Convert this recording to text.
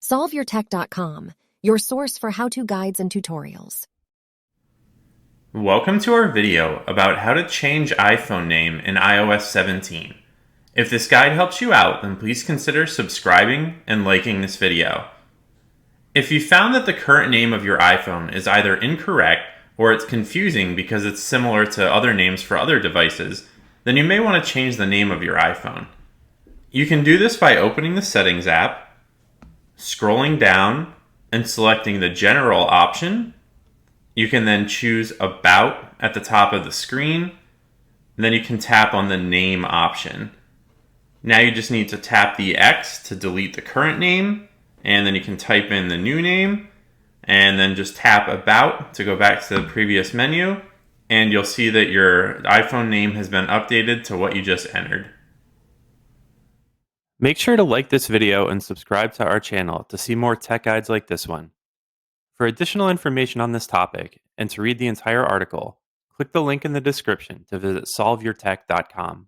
SolveYourTech.com, your source for how-to guides and tutorials. Welcome to our video about how to change iPhone name in iOS 17. If this guide helps you out, then please consider subscribing and liking this video. If you found that the current name of your iPhone is either incorrect or it's confusing because it's similar to other names for other devices, then you may want to change the name of your iPhone. You can do this by opening the Settings app, scrolling down and selecting the General option. You can then choose About at the top of the screen. And then you can tap on the Name option. Now you just need to tap the X to delete the current name, and then you can type in the new name, and then just tap About to go back to the previous menu, and you'll see that your iPhone name has been updated to what you just entered. Make sure to like this video and subscribe to our channel to see more tech guides like this one. For additional information on this topic and to read the entire article, click the link in the description to visit solveyourtech.com.